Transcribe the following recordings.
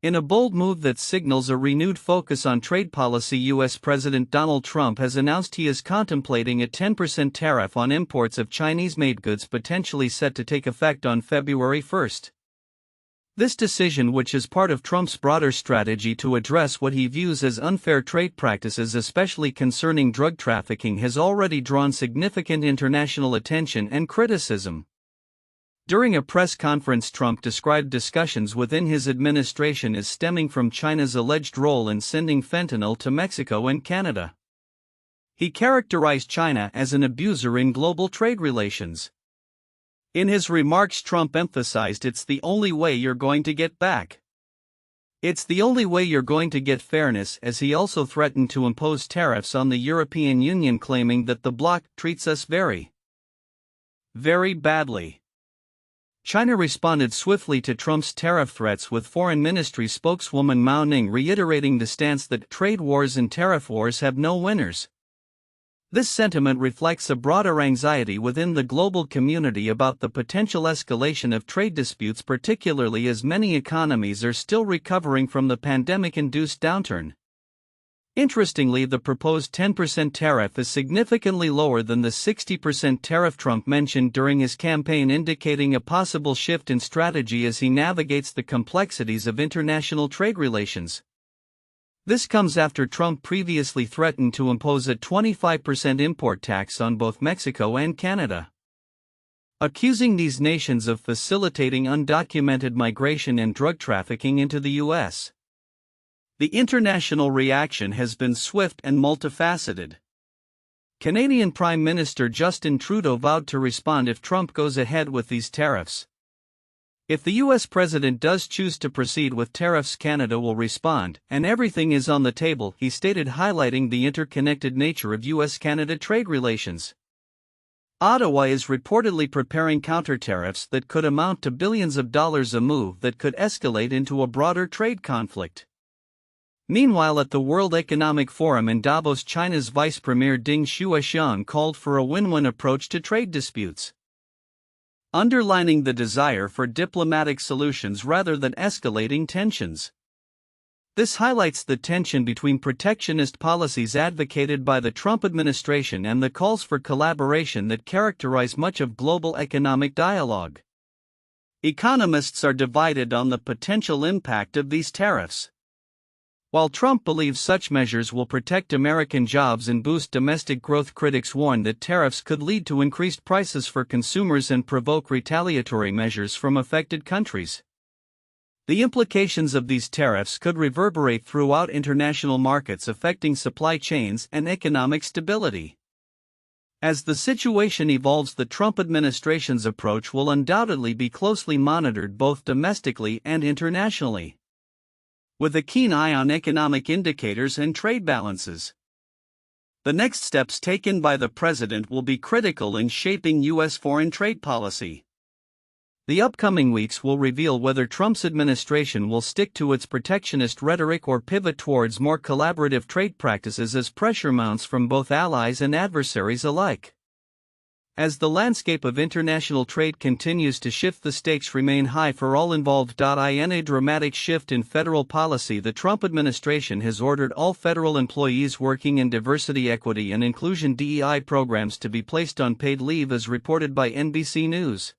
In a bold move that signals a renewed focus on trade policy, U.S. President Donald Trump has announced he is contemplating a 10% tariff on imports of Chinese-made goods, potentially set to take effect on February 1. This decision, which is part of Trump's broader strategy to address what he views as unfair trade practices, especially concerning drug trafficking, has already drawn significant international attention and criticism. During a press conference, Trump described discussions within his administration as stemming from China's alleged role in sending fentanyl to Mexico and Canada. He characterized China as an abuser in global trade relations. In his remarks, Trump emphasized, "It's the only way you're going to get back. It's the only way you're going to get fairness," as he also threatened to impose tariffs on the European Union, claiming that the bloc treats us very, very badly. China responded swiftly to Trump's tariff threats, with Foreign Ministry spokeswoman Mao Ning reiterating the stance that trade wars and tariff wars have no winners. This sentiment reflects a broader anxiety within the global community about the potential escalation of trade disputes, particularly as many economies are still recovering from the pandemic-induced downturn. Interestingly, the proposed 10% tariff is significantly lower than the 60% tariff Trump mentioned during his campaign, indicating a possible shift in strategy as he navigates the complexities of international trade relations. This comes after Trump previously threatened to impose a 25% import tax on both Mexico and Canada, accusing these nations of facilitating undocumented migration and drug trafficking into the U.S. The international reaction has been swift and multifaceted. Canadian Prime Minister Justin Trudeau vowed to respond if Trump goes ahead with these tariffs. "If the U.S. president does choose to proceed with tariffs, Canada will respond, and everything is on the table," he stated, highlighting the interconnected nature of U.S.-Canada trade relations. Ottawa is reportedly preparing counter-tariffs that could amount to billions of dollars, a move that could escalate into a broader trade conflict. Meanwhile, at the World Economic Forum in Davos, China's Vice Premier Deng Xuexiang called for a win-win approach to trade disputes, underlining the desire for diplomatic solutions rather than escalating tensions. This highlights the tension between protectionist policies advocated by the Trump administration and the calls for collaboration that characterize much of global economic dialogue. Economists are divided on the potential impact of these tariffs. While Trump believes such measures will protect American jobs and boost domestic growth, critics warn that tariffs could lead to increased prices for consumers and provoke retaliatory measures from affected countries. The implications of these tariffs could reverberate throughout international markets, affecting supply chains and economic stability. As the situation evolves, the Trump administration's approach will undoubtedly be closely monitored both domestically and internationally, with a keen eye on economic indicators and trade balances. The next steps taken by the president will be critical in shaping U.S. foreign trade policy. The upcoming weeks will reveal whether Trump's administration will stick to its protectionist rhetoric or pivot towards more collaborative trade practices as pressure mounts from both allies and adversaries alike. As the landscape of international trade continues to shift, the stakes remain high for all involved. In a dramatic shift in federal policy, the Trump administration has ordered all federal employees working in diversity, equity, and inclusion (DEI) programs to be placed on paid leave, as reported by NBC News.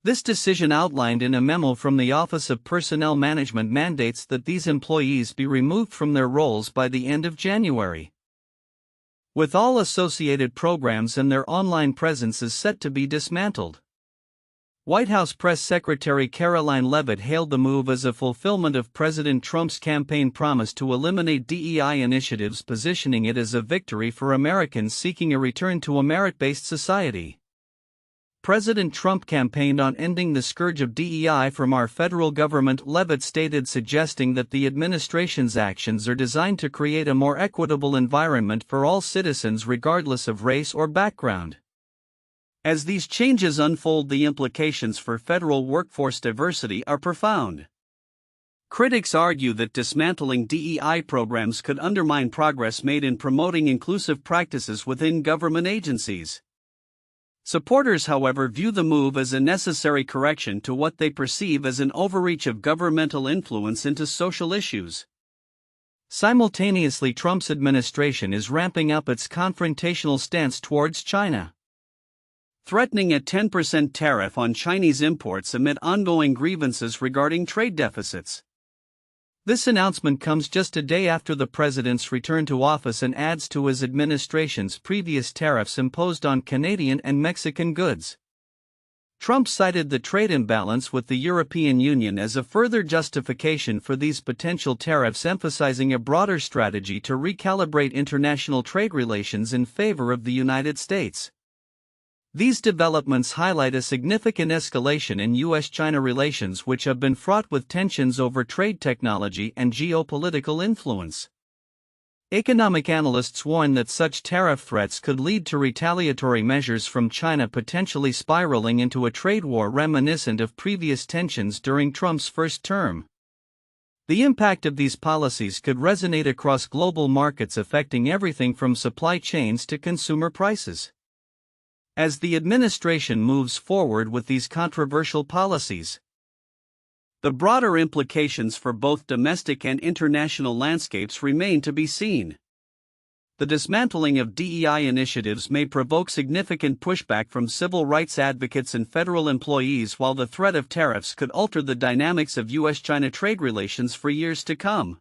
This decision, outlined in a memo from the Office of Personnel Management, mandates that these employees be removed from their roles by the end of January, with all associated programs and their online presences set to be dismantled. White House Press Secretary Caroline Leavitt hailed the move as a fulfillment of President Trump's campaign promise to eliminate DEI initiatives, positioning it as a victory for Americans seeking a return to a merit-based society. President Trump campaigned on ending the scourge of DEI from our federal government, Leavitt stated, suggesting that the administration's actions are designed to create a more equitable environment for all citizens regardless of race or background. As these changes unfold, the implications for federal workforce diversity are profound. Critics argue that dismantling DEI programs could undermine progress made in promoting inclusive practices within government agencies. Supporters, however, view the move as a necessary correction to what they perceive as an overreach of governmental influence into social issues. Simultaneously, Trump's administration is ramping up its confrontational stance towards China, threatening a 10% tariff on Chinese imports amid ongoing grievances regarding trade deficits. This announcement comes just a day after the president's return to office and adds to his administration's previous tariffs imposed on Canadian and Mexican goods. Trump cited the trade imbalance with the European Union as a further justification for these potential tariffs, emphasizing a broader strategy to recalibrate international trade relations in favor of the United States. These developments highlight a significant escalation in U.S.-China relations, which have been fraught with tensions over trade technology and geopolitical influence. Economic analysts warn that such tariff threats could lead to retaliatory measures from China, potentially spiraling into a trade war reminiscent of previous tensions during Trump's first term. The impact of these policies could resonate across global markets, affecting everything from supply chains to consumer prices. As the administration moves forward with these controversial policies, the broader implications for both domestic and international landscapes remain to be seen. The dismantling of DEI initiatives may provoke significant pushback from civil rights advocates and federal employees, while the threat of tariffs could alter the dynamics of U.S.-China trade relations for years to come.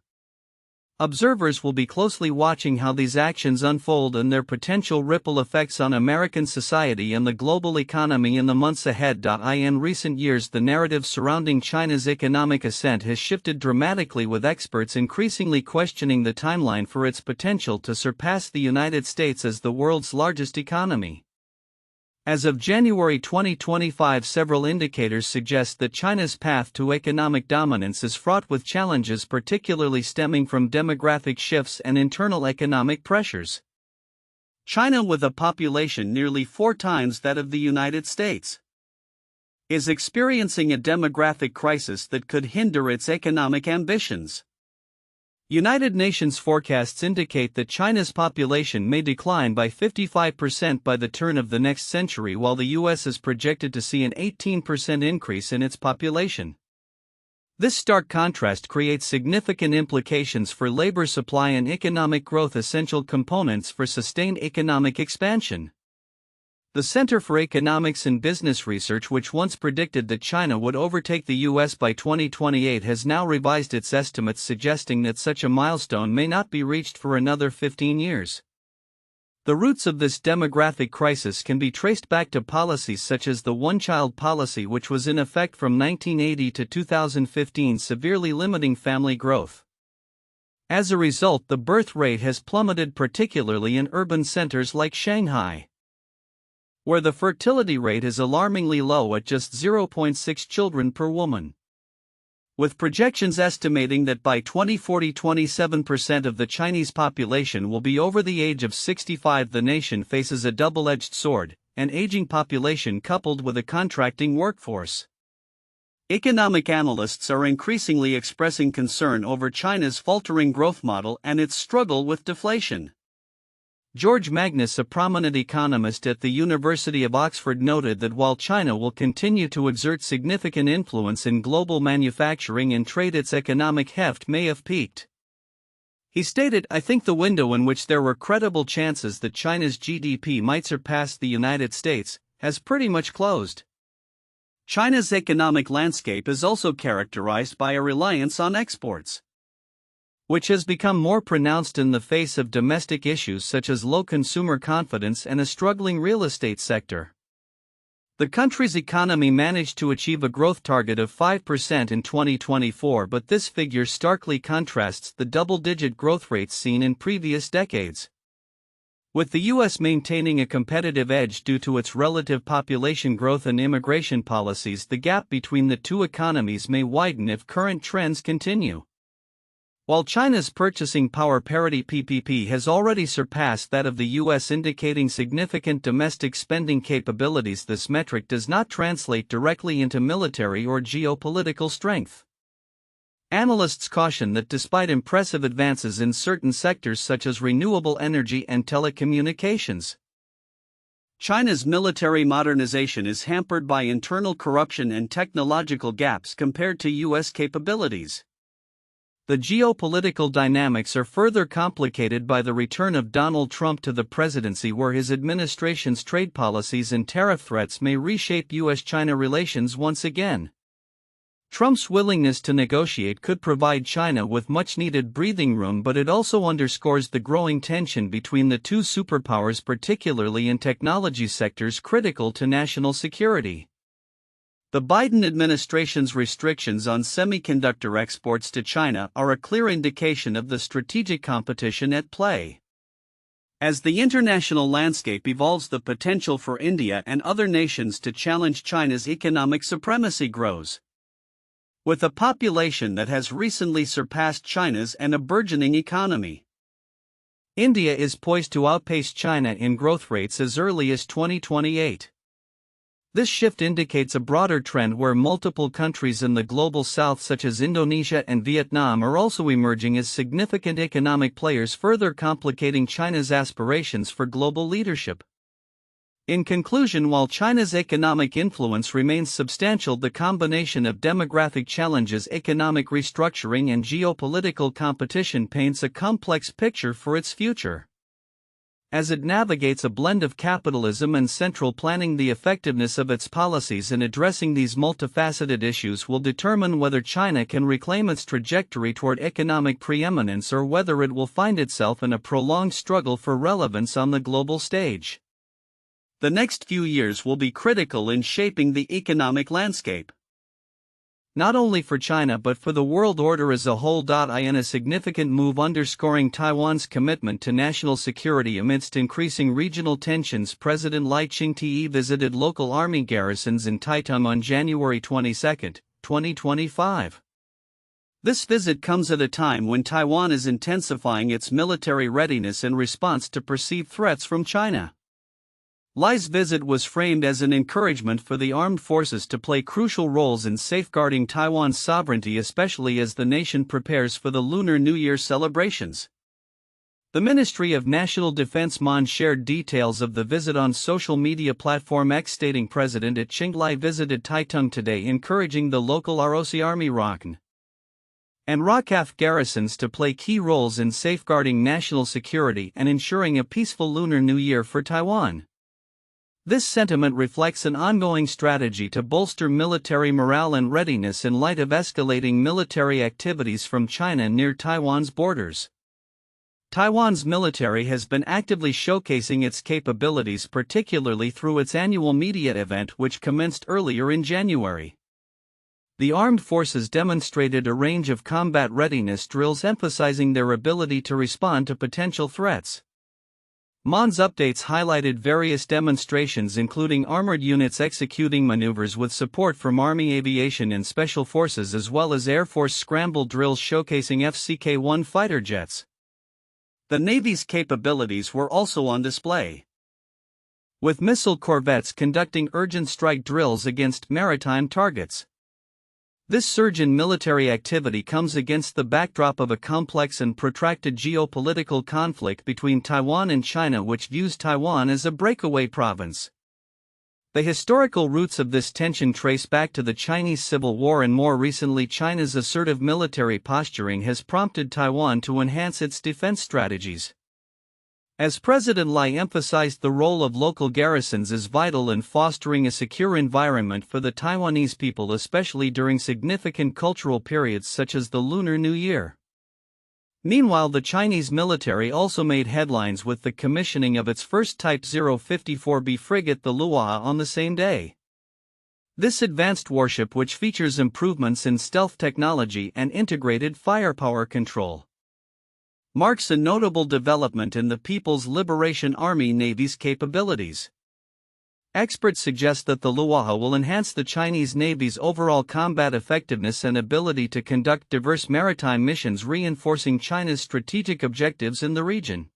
Observers will be closely watching how these actions unfold and their potential ripple effects on American society and the global economy in the months ahead. In recent years, the narrative surrounding China's economic ascent has shifted dramatically, with experts increasingly questioning the timeline for its potential to surpass the United States as the world's largest economy. As of January 2025, several indicators suggest that China's path to economic dominance is fraught with challenges, particularly stemming from demographic shifts and internal economic pressures. China, with a population nearly 4 times that of the United States, is experiencing a demographic crisis that could hinder its economic ambitions. United Nations forecasts indicate that China's population may decline by 55% by the turn of the next century, while the U.S. is projected to see an 18% increase in its population. This stark contrast creates significant implications for labor supply and economic growth, essential components for sustained economic expansion. The Center for Economics and Business Research, which once predicted that China would overtake the U.S. by 2028, has now revised its estimates, suggesting that such a milestone may not be reached for another 15 years. The roots of this demographic crisis can be traced back to policies such as the one-child policy, which was in effect from 1980 to 2015, severely limiting family growth. As a result, the birth rate has plummeted, particularly in urban centers like Shanghai, where the fertility rate is alarmingly low at just 0.6 children per woman. With projections estimating that by 2040 27% of the Chinese population will be over the age of 65, the nation faces a double-edged sword: an aging population coupled with a contracting workforce. Economic analysts are increasingly expressing concern over China's faltering growth model and its struggle with deflation. George Magnus, a prominent economist at the University of Oxford, noted that while China will continue to exert significant influence in global manufacturing and trade, its economic heft may have peaked. He stated, "I think the window in which there were credible chances that China's GDP might surpass the United States has pretty much closed." China's economic landscape is also characterized by a reliance on exports, which has become more pronounced in the face of domestic issues such as low consumer confidence and a struggling real estate sector. The country's economy managed to achieve a growth target of 5% in 2024, but this figure starkly contrasts the double-digit growth rates seen in previous decades. With the U.S. maintaining a competitive edge due to its relative population growth and immigration policies, the gap between the two economies may widen if current trends continue. While China's purchasing power parity (PPP) has already surpassed that of the U.S., indicating significant domestic spending capabilities, this metric does not translate directly into military or geopolitical strength. Analysts caution that despite impressive advances in certain sectors such as renewable energy and telecommunications, China's military modernization is hampered by internal corruption and technological gaps compared to U.S. capabilities. The geopolitical dynamics are further complicated by the return of Donald Trump to the presidency, where his administration's trade policies and tariff threats may reshape U.S.-China relations once again. Trump's willingness to negotiate could provide China with much-needed breathing room, but it also underscores the growing tension between the two superpowers, particularly in technology sectors critical to national security. The Biden administration's restrictions on semiconductor exports to China are a clear indication of the strategic competition at play. As the international landscape evolves, the potential for India and other nations to challenge China's economic supremacy grows. With a population that has recently surpassed China's and a burgeoning economy, India is poised to outpace China in growth rates as early as 2028. This shift indicates a broader trend where multiple countries in the global south, such as Indonesia and Vietnam, are also emerging as significant economic players, further complicating China's aspirations for global leadership. In conclusion, while China's economic influence remains substantial, the combination of demographic challenges, economic restructuring, and geopolitical competition paints a complex picture for its future. As it navigates a blend of capitalism and central planning, the effectiveness of its policies in addressing these multifaceted issues will determine whether China can reclaim its trajectory toward economic preeminence or whether it will find itself in a prolonged struggle for relevance on the global stage. The next few years will be critical in shaping the economic landscape, not only for China but for the world order as a whole. In a significant move underscoring Taiwan's commitment to national security amidst increasing regional tensions, President Lai Ching-te visited local army garrisons in Taitung on January 22, 2025. This visit comes at a time when Taiwan is intensifying its military readiness in response to perceived threats from China. Lai's visit was framed as an encouragement for the armed forces to play crucial roles in safeguarding Taiwan's sovereignty, especially as the nation prepares for the Lunar New Year celebrations. The Ministry of National Defense MON shared details of the visit on social media platform X, stating President Lai visited Taitung today, encouraging the local ROC Army ROCN and ROCAF garrisons to play key roles in safeguarding national security and ensuring a peaceful Lunar New Year for Taiwan. This sentiment reflects an ongoing strategy to bolster military morale and readiness in light of escalating military activities from China near Taiwan's borders. Taiwan's military has been actively showcasing its capabilities, particularly through its annual media event, which commenced earlier in January. The armed forces demonstrated a range of combat readiness drills, emphasizing their ability to respond to potential threats. MON's updates highlighted various demonstrations, including armored units executing maneuvers with support from Army Aviation and Special Forces, as well as Air Force scramble drills showcasing FCK-1 fighter jets. The Navy's capabilities were also on display, with missile corvettes conducting urgent strike drills against maritime targets. This surge in military activity comes against the backdrop of a complex and protracted geopolitical conflict between Taiwan and China, which views Taiwan as a breakaway province. The historical roots of this tension trace back to the Chinese Civil War, and more recently China's assertive military posturing has prompted Taiwan to enhance its defense strategies. As President Lai emphasized, the role of local garrisons is vital in fostering a secure environment for the Taiwanese people, especially during significant cultural periods such as the Lunar New Year. Meanwhile, the Chinese military also made headlines with the commissioning of its first Type 054B frigate, the Luoha, on the same day. This advanced warship, which features improvements in stealth technology and integrated firepower control, marks a notable development in the People's Liberation Army Navy's capabilities. Experts suggest that the Luoha will enhance the Chinese Navy's overall combat effectiveness and ability to conduct diverse maritime missions, reinforcing China's strategic objectives in the region.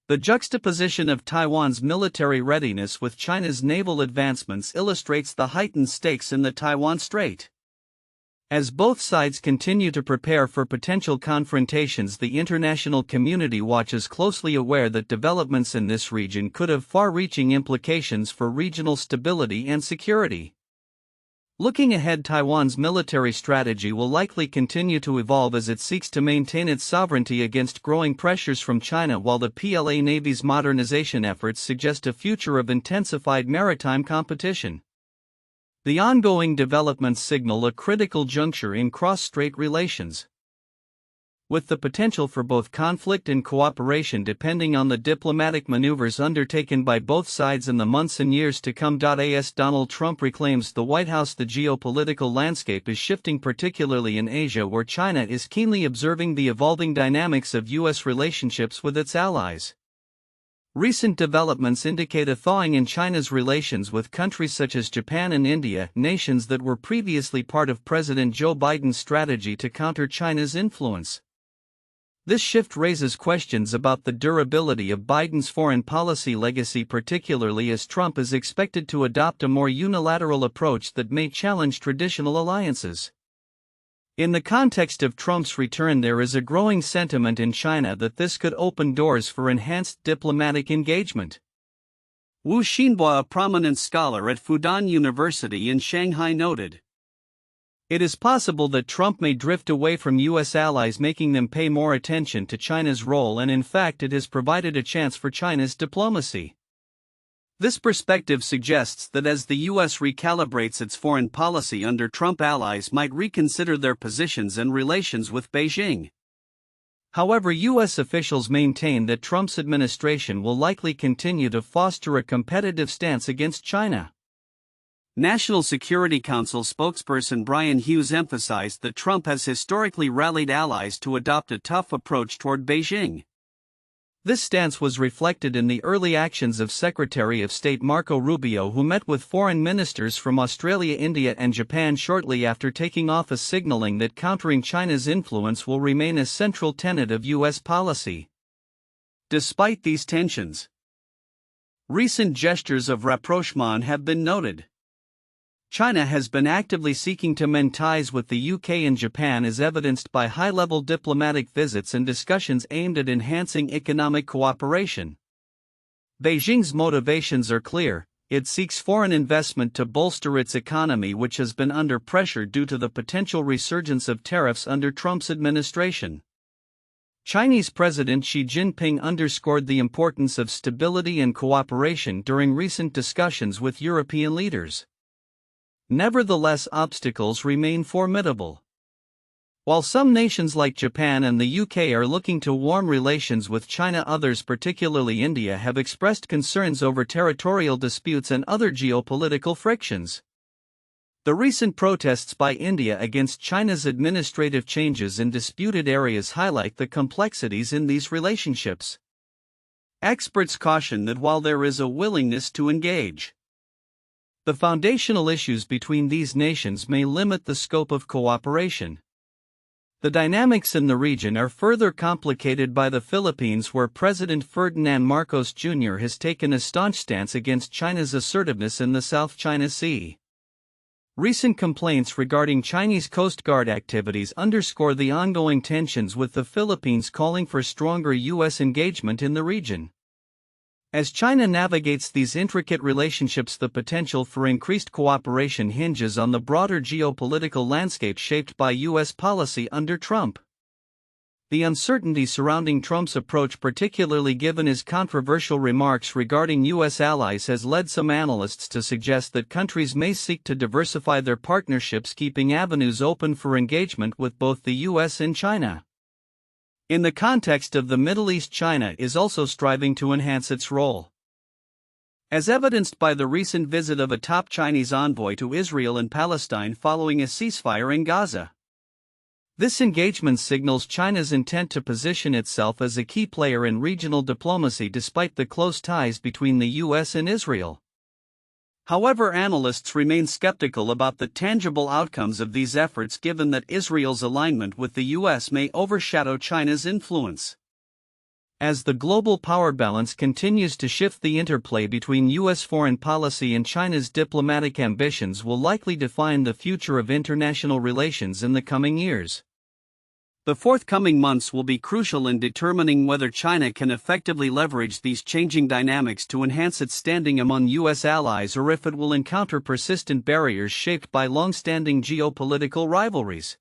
The juxtaposition of Taiwan's military readiness with China's naval advancements illustrates the heightened stakes in the Taiwan Strait. As both sides continue to prepare for potential confrontations, the international community watches closely, aware that developments in this region could have far-reaching implications for regional stability and security. Looking ahead, Taiwan's military strategy will likely continue to evolve as it seeks to maintain its sovereignty against growing pressures from China, while the PLA Navy's modernization efforts suggest a future of intensified maritime competition. The ongoing developments signal a critical juncture in cross-strait relations, with the potential for both conflict and cooperation depending on the diplomatic maneuvers undertaken by both sides in the months and years to come. As Donald Trump reclaims the White House, the geopolitical landscape is shifting, particularly in Asia, where China is keenly observing the evolving dynamics of U.S. relationships with its allies. Recent developments indicate a thawing in China's relations with countries such as Japan and India, nations that were previously part of President Joe Biden's strategy to counter China's influence. This shift raises questions about the durability of Biden's foreign policy legacy, particularly as Trump is expected to adopt a more unilateral approach that may challenge traditional alliances. In the context of Trump's return, there is a growing sentiment in China that this could open doors for enhanced diplomatic engagement. Wu Xinhua, a prominent scholar at Fudan University in Shanghai, noted, "It is possible that Trump may drift away from U.S. allies, making them pay more attention to China's role, and in fact it has provided a chance for China's diplomacy." This perspective suggests that as the U.S. recalibrates its foreign policy under Trump, allies might reconsider their positions and relations with Beijing. However, U.S. officials maintain that Trump's administration will likely continue to foster a competitive stance against China. National Security Council spokesperson Brian Hughes emphasized that Trump has historically rallied allies to adopt a tough approach toward Beijing. This stance was reflected in the early actions of Secretary of State Marco Rubio, who met with foreign ministers from Australia, India, and Japan shortly after taking office, signaling that countering China's influence will remain a central tenet of U.S. policy. Despite these tensions, recent gestures of rapprochement have been noted. China has been actively seeking to mend ties with the UK and Japan, as evidenced by high-level diplomatic visits and discussions aimed at enhancing economic cooperation. Beijing's motivations are clear: it seeks foreign investment to bolster its economy, which has been under pressure due to the potential resurgence of tariffs under Trump's administration. Chinese President Xi Jinping underscored the importance of stability and cooperation during recent discussions with European leaders. Nevertheless, obstacles remain formidable. While some nations like Japan and the UK are looking to warm relations with China, others, particularly India, have expressed concerns over territorial disputes and other geopolitical frictions. The recent protests by India against China's administrative changes in disputed areas highlight the complexities in these relationships. Experts caution that while there is a willingness to engage, the foundational issues between these nations may limit the scope of cooperation. The dynamics in the region are further complicated by the Philippines, where President Ferdinand Marcos Jr. has taken a staunch stance against China's assertiveness in the South China Sea. Recent complaints regarding Chinese Coast Guard activities underscore the ongoing tensions, with the Philippines calling for stronger U.S. engagement in the region. As China navigates these intricate relationships, the potential for increased cooperation hinges on the broader geopolitical landscape shaped by U.S. policy under Trump. The uncertainty surrounding Trump's approach, particularly given his controversial remarks regarding U.S. allies, has led some analysts to suggest that countries may seek to diversify their partnerships, keeping avenues open for engagement with both the U.S. and China. In the context of the Middle East, China is also striving to enhance its role, as evidenced by the recent visit of a top Chinese envoy to Israel and Palestine following a ceasefire in Gaza. This engagement signals China's intent to position itself as a key player in regional diplomacy despite the close ties between the U.S. and Israel. However, analysts remain skeptical about the tangible outcomes of these efforts, given that Israel's alignment with the U.S. may overshadow China's influence. As the global power balance continues to shift, the interplay between U.S. foreign policy and China's diplomatic ambitions will likely define the future of international relations in the coming years. The forthcoming months will be crucial in determining whether China can effectively leverage these changing dynamics to enhance its standing among U.S. allies, or if it will encounter persistent barriers shaped by long-standing geopolitical rivalries.